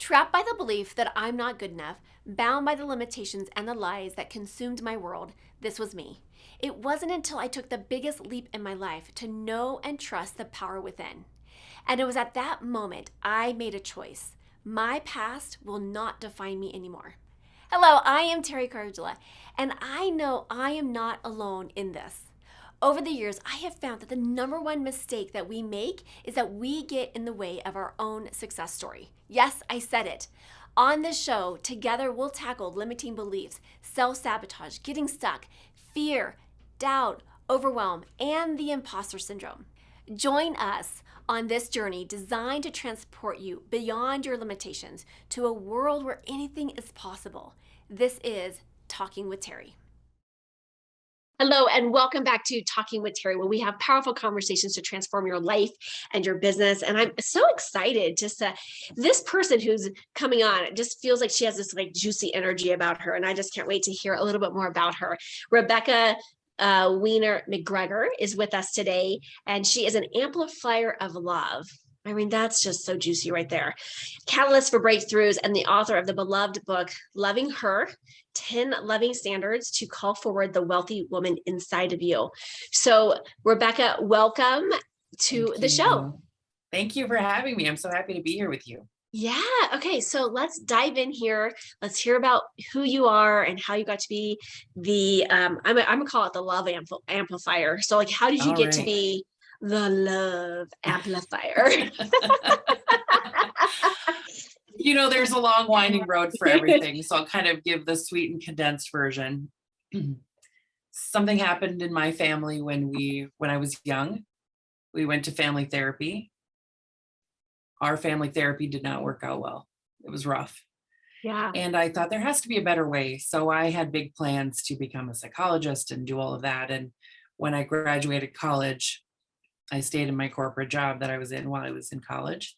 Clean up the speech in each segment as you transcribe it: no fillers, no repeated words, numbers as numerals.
Trapped by the belief that I'm not good enough, bound by the limitations and the lies that consumed my world, this was me. It wasn't until I took the biggest leap in my life to know and trust the power within. And it was at that moment I made a choice. My past will not define me anymore. Hello, I am Teri, and I know I am not alone in this. Over the years, I have found that the number one mistake that we make is that we get in the way of our own success story. Yes, I said it. On this show, together we'll tackle limiting beliefs, self-sabotage, getting stuck, fear, doubt, overwhelm, and the imposter syndrome. Join us on this journey designed to transport you beyond your limitations to a world where anything is possible. This is Talking with Teri. Hello, and welcome back to Talking with Teri, where we have powerful conversations to transform your life and your business. And I'm so excited this person who's coming on, it just feels like she has this like juicy energy about her. And I just can't wait to hear a little bit more about her. Rebecca Wiener McGregor is with us today, and she is an amplifier of love. I mean, that's just so juicy right there. Catalyst for breakthroughs and the author of the beloved book, Loving Her, 10 Loving Standards to Call Forward the Wealthy Woman Inside of You. So, Rebecca, welcome to the show. Thank you for having me. I'm so happy to be here with you. Yeah. Okay. So let's dive in here. Let's hear about who you are and how you got to be the, I'm gonna call it the love amplifier. So like, how did you get to be the love amplifier? You know, there's a long winding road for everything. So I'll kind of give the sweet and condensed version. Something happened in my family when I was young. We went to family therapy. Our family therapy did not work out well. It was rough. Yeah. And I thought there has to be a better way. So I had big plans to become a psychologist and do all of that. And when I graduated college, I stayed in my corporate job that I was in while I was in college.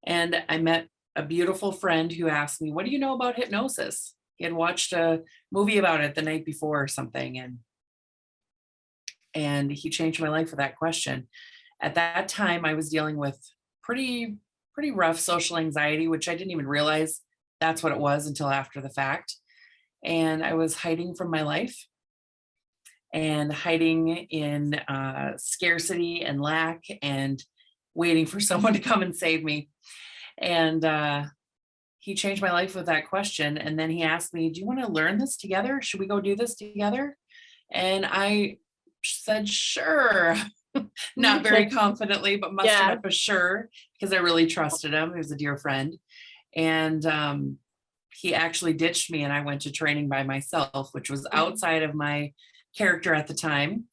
And I met a beautiful friend who asked me, "What do you know about hypnosis?" He had watched a movie about it the night before or something. And he changed my life with that question. At that time, I was dealing with pretty rough social anxiety, which I didn't even realize that's what it was until after the fact. And I was hiding from my life and hiding in scarcity and lack and waiting for someone to come and save me. And he changed my life with that question. And then he asked me, "Do you want to learn this together? Should we go do this together?" And I said, "Sure." Not very confidently, but mustered up a sure, because I really trusted him. He was a dear friend. And he actually ditched me and I went to training by myself, which was outside of my character at the time,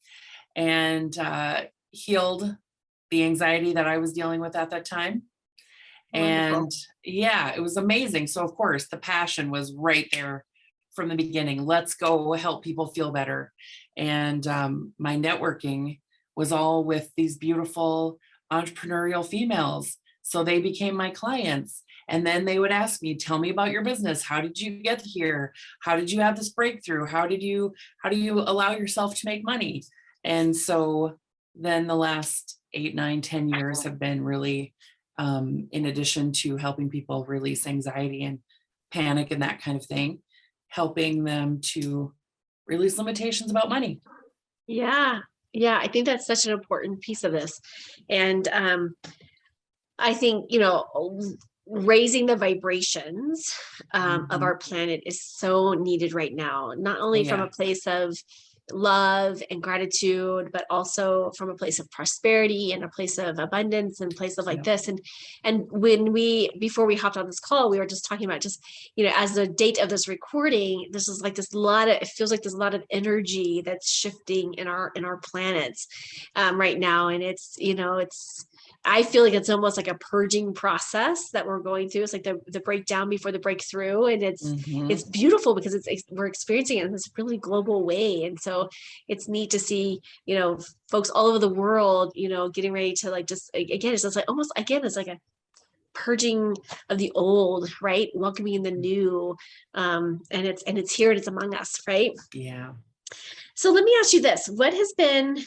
and healed the anxiety that I was dealing with at that time. Wonderful. And yeah, it was amazing. So of course the passion was right there from the beginning. Let's go help people feel better. And my networking was all with these beautiful entrepreneurial females. So they became my clients. And then they would ask me, "Tell me about your business. How did you get here? How did you have this breakthrough? How do you allow yourself to make money?" And so then the last 8, 9, 10 years have been really, in addition to helping people release anxiety and panic and that kind of thing, helping them to release limitations about money. Yeah. Yeah. I think that's such an important piece of this. And I think, raising the vibrations of our planet is so needed right now, not only from a place of love and gratitude, but also from a place of prosperity and a place of abundance and places like this. And before we hopped on this call, we were just talking about as the date of this recording, it feels like there's a lot of energy that's shifting in our planets right now. And I feel like it's almost like a purging process that we're going through. It's like the breakdown before the breakthrough. And it's beautiful because we're experiencing it in this really global way. And so it's neat to see, folks all over the world, getting ready to it's like a purging of the old, right? Welcoming the new. And it's here and it's among us, right? Yeah. So let me ask you this. What has been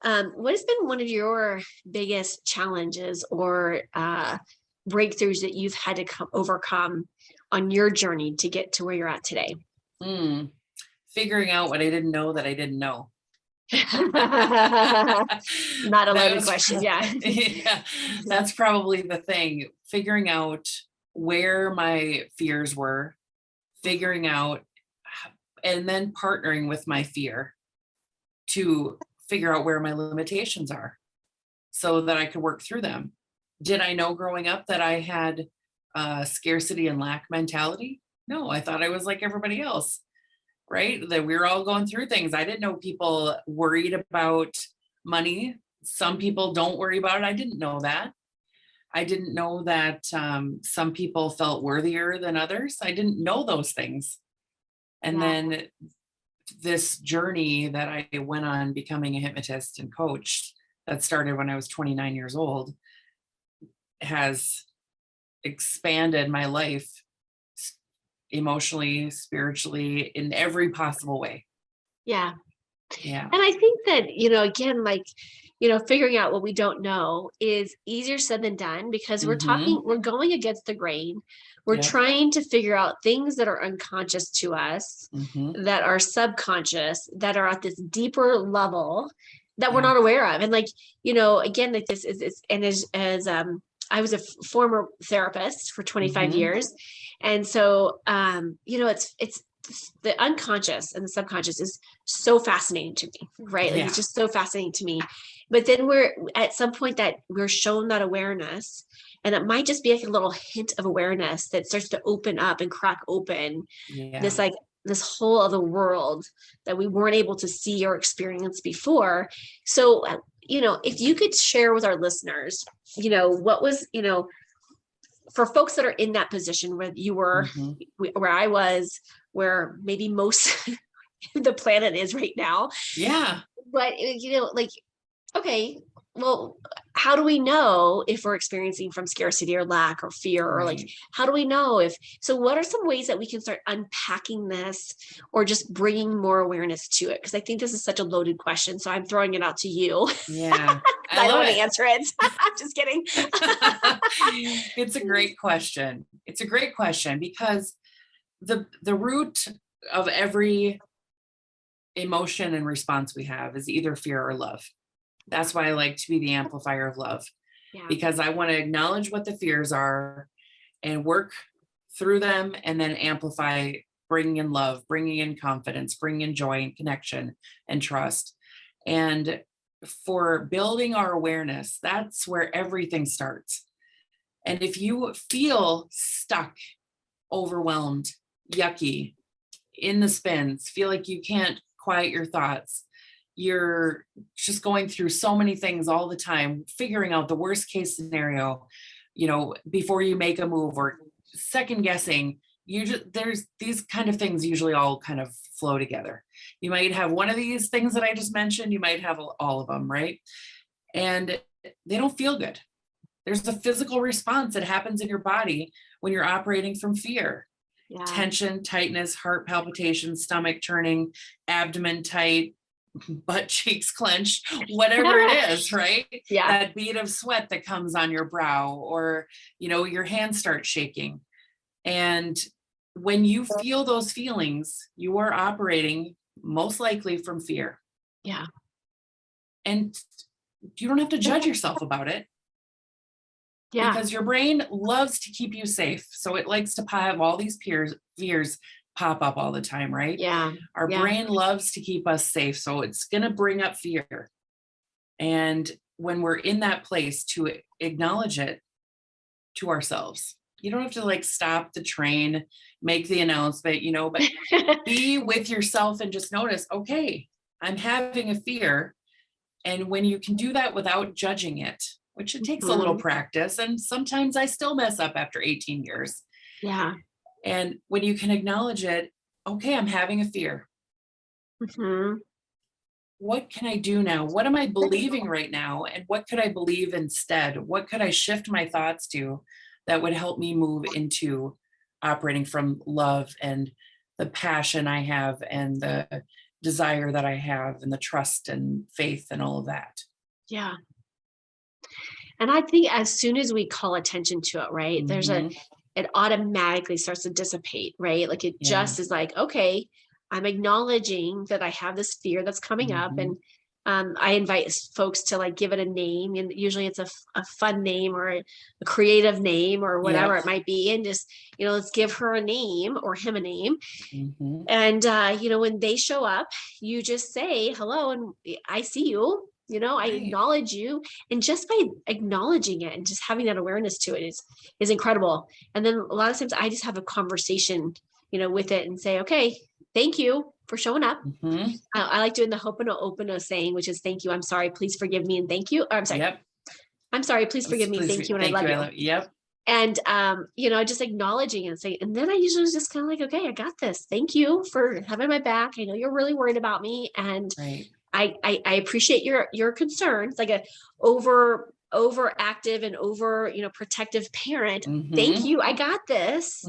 one of your biggest challenges or breakthroughs that you've had to overcome on your journey to get to where you're at today? Figuring out what I didn't know that I didn't know. Not a loaded question. Yeah. Yeah, that's probably the thing. Figuring out where my fears were, figuring out, and then partnering with my fear to figure out where my limitations are so that I could work through them. Did I know growing up that I had scarcity and lack mentality? No, I thought I was like everybody else, right? That we were all going through things. I didn't know people worried about money. Some people don't worry about it. I didn't know that. I didn't know that some people felt worthier than others. I didn't know those things. And then this journey that I went on becoming a hypnotist and coach that started when I was 29 years old has expanded my life emotionally, spiritually, in every possible way. Yeah. Yeah. And I think that, again, like, figuring out what we don't know is easier said than done, because we're going against the grain. We're trying to figure out things that are unconscious to us, that are subconscious, that are at this deeper level that we're not aware of. And like, again, like this is, and as I was a former therapist for 25 years. And so, it's the unconscious and the subconscious is so fascinating to me, right? Like it's just so fascinating to me. But then we're at some point that we're shown that awareness, and it might just be like a little hint of awareness that starts to open up and crack open this whole other world that we weren't able to see or experience before. So, if you could share with our listeners, what was, for folks that are in that position where you were, where I was, where maybe most the planet is right now. Yeah. But, like, okay, well, how do we know if we're experiencing from scarcity or lack or fear, or like, how do we know so what are some ways that we can start unpacking this or just bringing more awareness to it? Because I think this is such a loaded question. So I'm throwing it out to you. Yeah. I don't want to answer it. I'm just kidding. It's a great question. It's a great question because the root of every emotion and response we have is either fear or love. That's why I like to be the amplifier of love, because I want to acknowledge what the fears are and work through them, and then amplify, bringing in love, bringing in confidence, bringing in joy and connection and trust. And for building our awareness, that's where everything starts. And if you feel stuck, overwhelmed, yucky, in the spins, feel like you can't quiet your thoughts, you're just going through so many things all the time, figuring out the worst case scenario, before you make a move, or second guessing, there's these kind of things usually all kind of flow together. You might have one of these things that I just mentioned, you might have all of them, right? And they don't feel good. There's a physical response that happens in your body when you're operating from fear. Tension, tightness, heart palpitations, stomach turning, abdomen tight, butt cheeks clenched, whatever it is, right? That bead of sweat that comes on your brow, or, your hands start shaking. And when you feel those feelings, you are operating most likely from fear. Yeah. And you don't have to judge yourself about it. Yeah. Because your brain loves to keep you safe. So it likes to have all these fears pop up all the time, right? Yeah. Our brain loves to keep us safe. So it's going to bring up fear. And when we're in that place, to acknowledge it to ourselves, you don't have to stop the train, make the announcement, but be with yourself and just notice, okay, I'm having a fear. And when you can do that without judging it, which it takes a little practice, and sometimes I still mess up after 18 years. Yeah. And when you can acknowledge it, okay, I'm having a fear. What can I do now? What am I believing right now? And what could I believe instead? What could I shift my thoughts to that would help me move into operating from love and the passion I have and the desire that I have and the trust and faith and all of that? Yeah. And I think as soon as we call attention to it, right, it automatically starts to dissipate, right? Like it just is like, okay, I'm acknowledging that I have this fear that's coming up. And I invite folks to like give it a name, and usually it's a fun name or a creative name or whatever it might be. And just, let's give her a name or him a name. And, when they show up, you just say, hello, and I see you, I acknowledge you. And just by acknowledging it and just having that awareness to it is incredible. And then a lot of times I just have a conversation, with it and say, okay, thank you for showing up. I like doing the Ho'oponopono saying, which is thank you. I'm sorry. Please forgive me. And thank you. Or, I'm sorry. I'm sorry. Please forgive me. Thank you. And I love you. And, just acknowledging and saying, and then I usually just kind of like, okay, I got this. Thank you for having my back. I know you're really worried about me. And I appreciate your concern. It's like a overactive and protective parent. Thank you. I got this,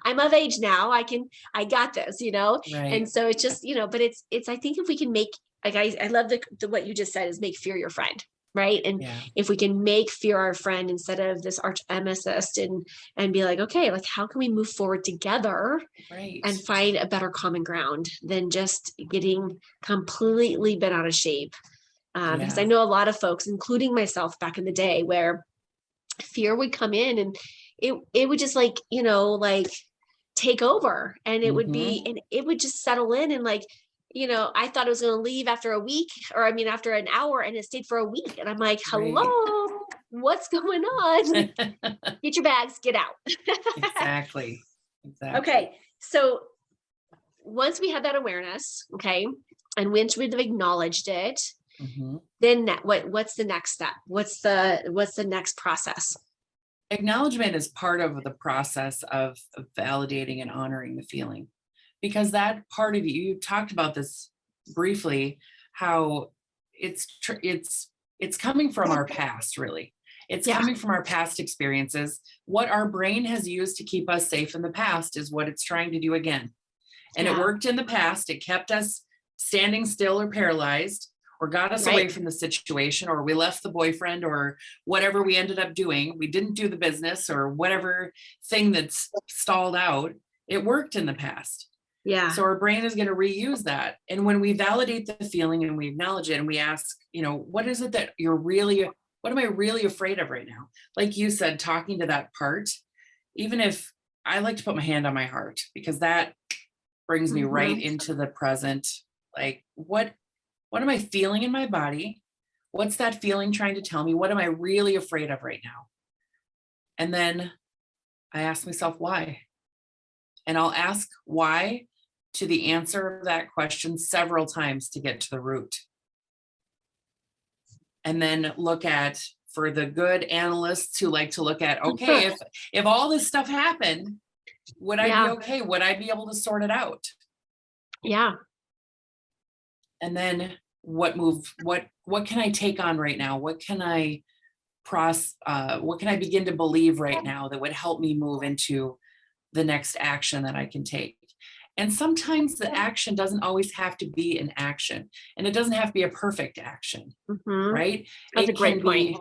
I'm of age now. I got this, and so it's just, but it's, I think if we can make, like, I love what you just said is make fear your friend. Right. And if we can make fear our friend instead of this arch nemesis and be like, okay, like, how can we move forward together and find a better common ground than just getting completely bent out of shape? Because I know a lot of folks, including myself back in the day, where fear would come in and it would just like take over, and it would be, and it would just settle in, and like, I thought it was going to leave after a week, or after an hour, and it stayed for a week. And I'm like, hello, what's going on? Get your bags, get out. Exactly. Okay. So once we have that awareness, okay, and once we've acknowledged it, then what's the next step? What's the next process? Acknowledgement is part of the process of validating and honoring the feeling, because that part of you talked about this briefly, how it's coming from our past, really. It's coming from our past experiences. What our brain has used to keep us safe in the past is what it's trying to do again. And it worked in the past. It kept us standing still or paralyzed, or got us away from the situation, or we left the boyfriend, or whatever we ended up doing. We didn't do the business, or whatever thing that's stalled out. It worked in the past. So our brain is going to reuse that. And when we validate the feeling and we acknowledge it and we ask, what is it that what am I really afraid of right now? Like you said, talking to that part, even if I like to put my hand on my heart, because that brings me right into the present. Like, what am I feeling in my body? What's that feeling trying to tell me? What am I really afraid of right now? And then I ask myself why. And I'll ask why to the answer of that question several times to get to the root. And then look at, for the good analysts who like to look at, okay, if all this stuff happened, would I be okay? Would I be able to sort it out? And then what can I take on right now? What can I begin to believe right now that would help me move into the next action that I can take? And sometimes the action doesn't always have to be an action, and it doesn't have to be a perfect action, right? That's a great point.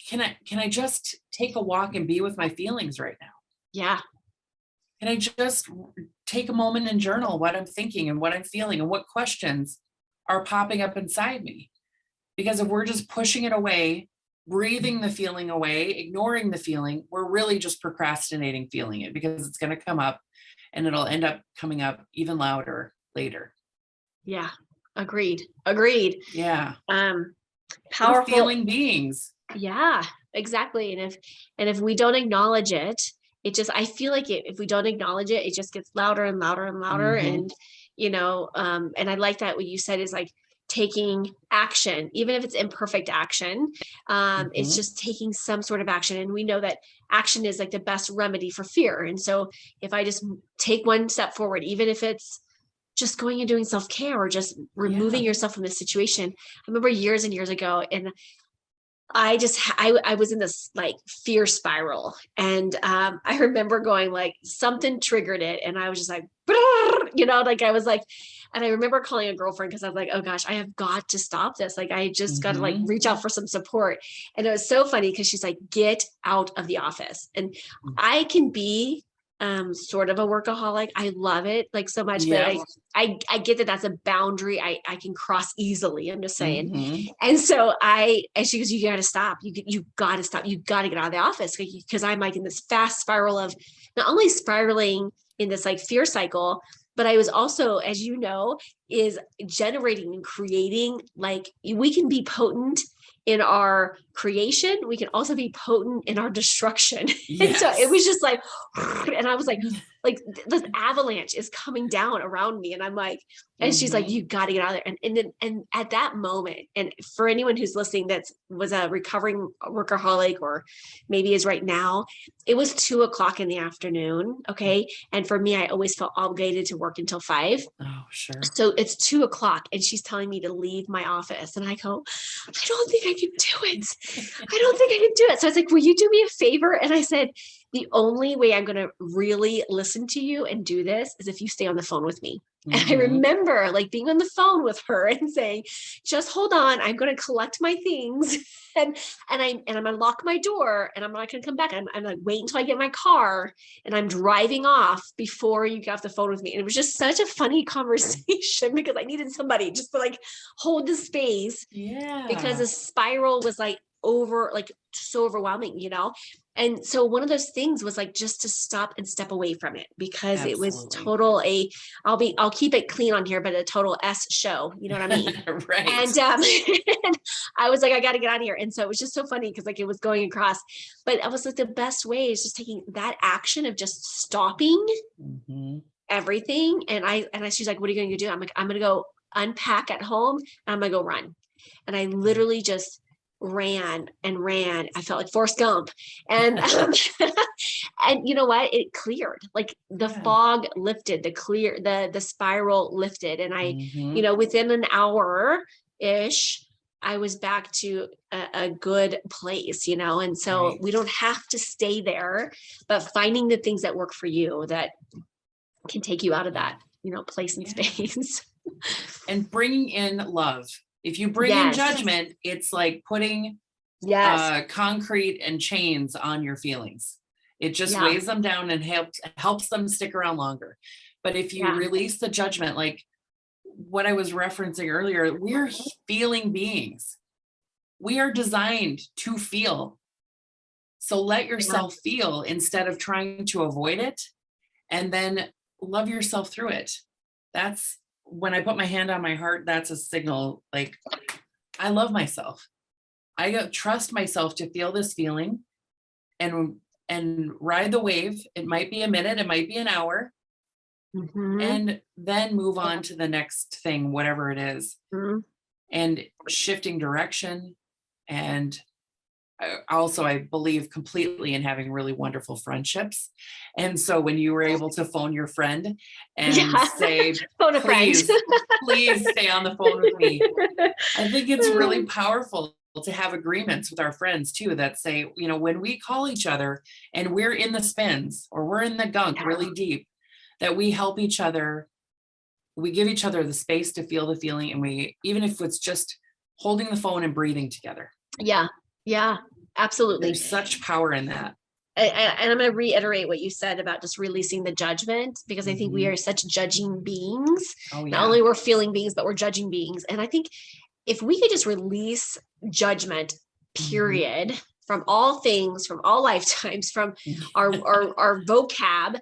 Can I just take a walk and be with my feelings right now? Can I just take a moment and journal what I'm thinking and what I'm feeling and what questions are popping up inside me? Because if we're just pushing it away, breathing the feeling away, ignoring the feeling, we're really just procrastinating feeling it, because it's going to come up and it'll end up coming up even louder later. Agreed. Powerful. We're feeling beings. Exactly. And if we don't acknowledge it, I feel like if we don't acknowledge it, it just gets louder and louder and louder. And, and I like that what you said is like taking action, even if it's imperfect action. It's just taking some sort of action. And we know that action is like the best remedy for fear. And so if I just take one step forward, even if it's just going and doing self-care or just removing yourself from the situation. I remember years and years ago, and I was in this like fear spiral. And I remember going like something triggered it. And I was just like, like I was like, and I remember calling a girlfriend because I was like, oh gosh, I have got to stop this. Like, I just got to like reach out for some support. And it was so funny because she's like, get out of the office. And I can be sort of a workaholic. I love it like so much, but I get that that's a boundary I can cross easily. I'm just saying. And so and she goes, you got to stop. You got to stop. You got to get out of the office, because I'm like in this fast spiral of not only spiraling in this like fear cycle, but I was also, as you know, is generating and creating, like we can be potent in our creation. We can also be potent in our destruction. And so it was just like, and I was like this avalanche is coming down around me. And I'm like, and she's like, you got to get out of there. And at that moment, and for anyone who's listening, that was a recovering workaholic, or maybe is right now, it was 2:00 in the afternoon. Okay. And for me, I always felt obligated to work until 5. Oh, sure. So it's 2:00 and she's telling me to leave my office. And I go, I don't think I can do it. I don't think I can do it. So I was like, will you do me a favor? And I said, the only way I'm going to really listen to you and do this is if you stay on the phone with me. And I remember like being on the phone with her and saying, just hold on, I'm going to collect my things and I'm going to lock my door and I'm not going to come back. I'm like, wait until I get my car and I'm driving off before you get off the phone with me. And it was just such a funny conversation because I needed somebody just to like hold the space. Yeah. Because the spiral was like so overwhelming, And so one of those things was like just to stop and step away from it, because it was total I'll keep it clean on here, but a total S show, you know what I mean? Right. And I was like, I got to get out of here. And so it was just so funny because like it was going across, but I was like, the best way is just taking that action of just stopping everything. And she's like, what are you going to do? I'm like, I'm going to go unpack at home and I'm going to go run. And I literally just ran and ran. I felt like Forrest Gump. And and you know what? It cleared. Like the fog lifted, the spiral lifted. And I, within an hour-ish, I was back to a good place, And so we don't have to stay there, but finding the things that work for you that can take you out of that, place and space. And bringing in love. If you bring in judgment, it's like putting concrete and chains on your feelings. It just weighs them down and helps them stick around longer. But if you release the judgment, like what I was referencing earlier, we're feeling beings. We are designed to feel. So let yourself feel instead of trying to avoid it, and then love yourself through it. That's when I put my hand on my heart, that's a signal. Like, I love myself. I trust myself to feel this feeling and ride the wave. It might be a minute, it might be an hour, and then move on to the next thing, whatever it is, and shifting direction. And I believe completely in having really wonderful friendships. And so when you were able to phone your friend and say, please stay on the phone with me, I think it's really powerful to have agreements with our friends too, that say, when we call each other and we're in the spins or we're in the gunk really deep, that we help each other. We give each other the space to feel the feeling. And even if it's just holding the phone and breathing together. Yeah, absolutely. There's such power in that. And I'm going to reiterate what you said about just releasing the judgment, because I think we are such judging beings. Not only we're feeling beings, but we're judging beings. And I think if we could just release judgment, period, from all things, from all lifetimes, from our vocab,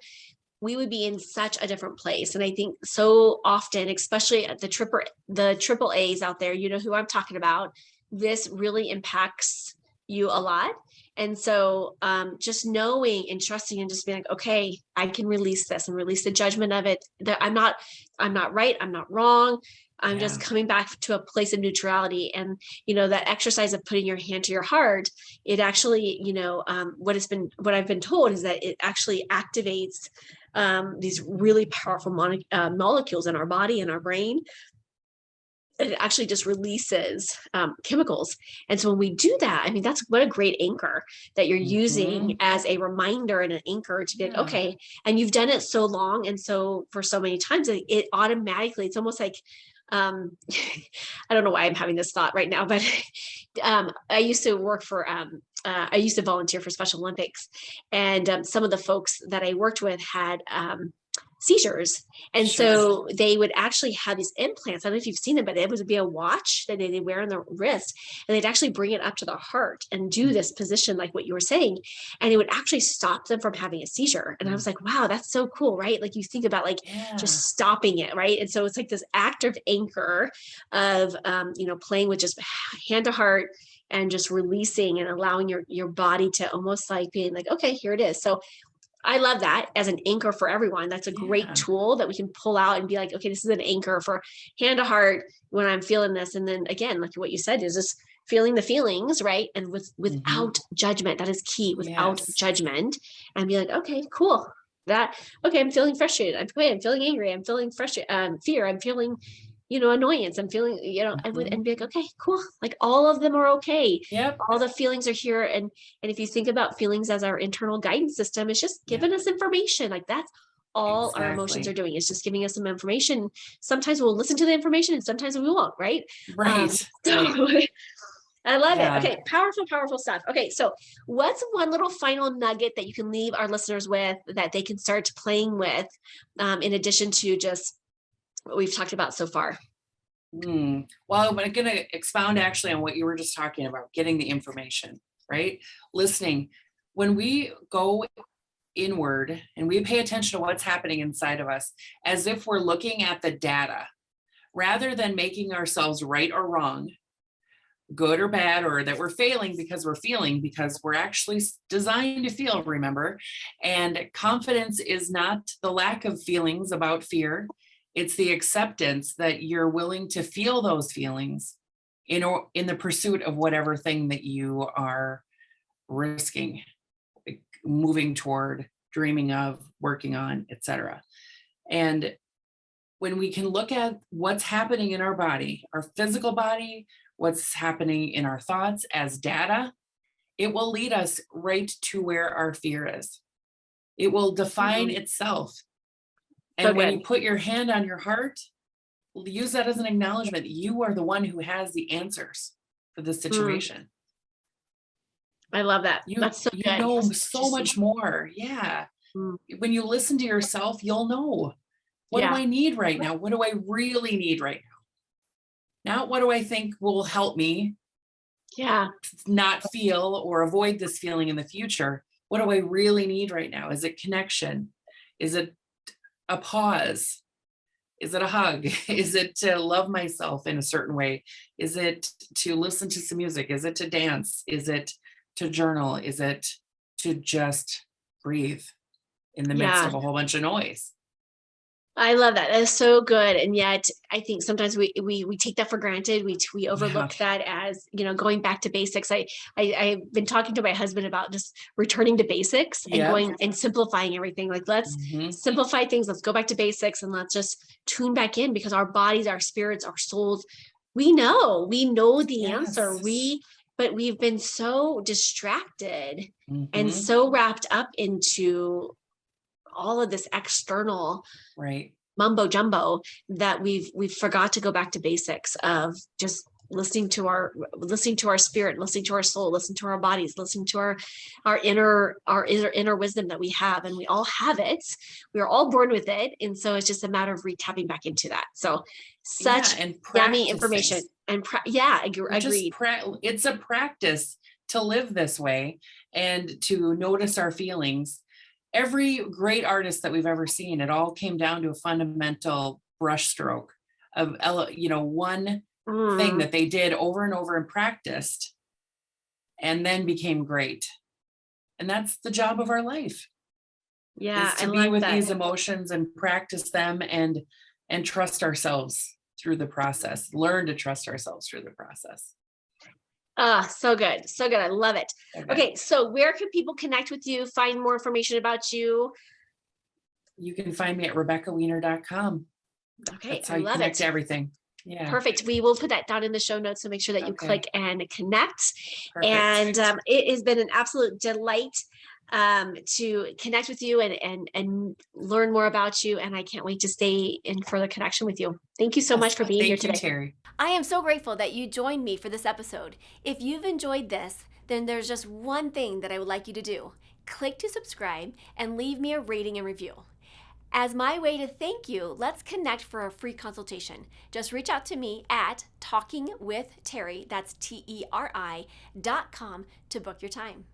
we would be in such a different place. And I think so often, especially at the triple A's out there, who I'm talking about, this really impacts you a lot. And so just knowing and trusting and just being like, okay, I can release this and release the judgment of it. That I'm not right. I'm not wrong. I'm just coming back to a place of neutrality. And, that exercise of putting your hand to your heart, it actually, what I've been told is that it actually activates these really powerful molecules in our body and our brain. it actually just releases chemicals. And so when we do that, I mean, that's what a great anchor that you're using as a reminder and an anchor to be like, okay, and you've done it so long. And so for so many times, it automatically, it's almost like, I don't know why I'm having this thought right now, but I used to work for, I used to volunteer for Special Olympics, and some of the folks that I worked with had seizures. And so they would actually have these implants. I don't know if you've seen them, but it would be a watch that they wear on their wrist, and they'd actually bring it up to the heart and do this position, like what you were saying. And it would actually stop them from having a seizure. And I was like, wow, that's so cool, right? Like you think about like just stopping it, right? And so it's like this active anchor of, playing with just hand to heart and just releasing and allowing your body to almost like being like, okay, here it is. So I love that as an anchor for everyone. That's a great tool that we can pull out and be like, okay, this is an anchor for hand to heart when I'm feeling this. And then again, like what you said, is just feeling the feelings, right? And without judgment. That is key, without judgment, and be like, okay, cool. I'm feeling frustrated. I'm feeling angry. I'm feeling frustrated, fear. I'm feeling, annoyance. I'm feeling, and be like, okay, cool. Like all of them are okay. Yep. All the feelings are here. And if you think about feelings as our internal guidance system, it's just giving us information. Like that's all our emotions are doing. It's just giving us some information. Sometimes we'll listen to the information and sometimes we won't, right? Right. I love it. Okay. Powerful, powerful stuff. Okay. So what's one little final nugget that you can leave our listeners with that they can start playing with, in addition to just what we've talked about so far? Well, I'm going to expound actually on what you were just talking about, getting the information, right? Listening. When we go inward and we pay attention to what's happening inside of us, as if we're looking at the data, rather than making ourselves right or wrong, good or bad, or that we're failing because we're feeling, because we're actually designed to feel, remember? And confidence is not the lack of feelings about fear. It's the acceptance that you're willing to feel those feelings in the pursuit of whatever thing that you are risking, moving toward, dreaming of, working on, etc. And when we can look at what's happening in our body, our physical body, what's happening in our thoughts as data, it will lead us right to where our fear is. It will define itself. And when you put your hand on your heart, use that as an acknowledgement. You are the one who has the answers for this situation. I love that. That's so good. You know so much more. Yeah. When you listen to yourself, you'll know, what do I need right now? What do I really need right now? Not what do I think will help me not feel or avoid this feeling in the future. What do I really need right now? Is it connection? Is it a pause? Is it a hug? Is it to love myself in a certain way? Is it to listen to some music? Is it to dance? Is it to journal? Is it to just breathe in the midst of a whole bunch of noise? I love that. That is so good. And yet I think sometimes we take that for granted. We overlook that as, going back to basics. I've been talking to my husband about just returning to basics and going and simplifying everything. Like let's simplify things. Let's go back to basics and let's just tune back in, because our bodies, our spirits, our souls, we know the answer. But we've been so distracted and so wrapped up into all of this external mumbo jumbo that we've forgot to go back to basics of just listening to our spirit, listening to our soul, listening to our bodies, listening to our inner wisdom that we have. And we all have it. We are all born with it. And so it's just a matter of tapping back into that. So such yummy information. And agreed. It's a practice to live this way and to notice our feelings. Every great artist that we've ever seen, it all came down to a fundamental brushstroke of, one thing that they did over and over and practiced and then became great. And that's the job of our life. Yeah. Is to be with these emotions and practice them and trust ourselves through the process, learn to trust ourselves through the process. So good. So good. I love it. Okay. So where can people connect with you, find more information about you? You can find me at RebeccaWiener.com. Okay. That's how you connect to everything. Yeah. Perfect. We will put that down in the show notes, so make sure that you click and connect. Perfect. And it has been an absolute delight to connect with you and learn more about you. And I can't wait to stay in further connection with you. Thank you so much for being here today. Thank you, Teri. I am so grateful that you joined me for this episode. If you've enjoyed this, then there's just one thing that I would like you to do. Click to subscribe and leave me a rating and review. As my way to thank you, let's connect for a free consultation. Just reach out to me at talkingwithteri, that's TERI.com, to book your time.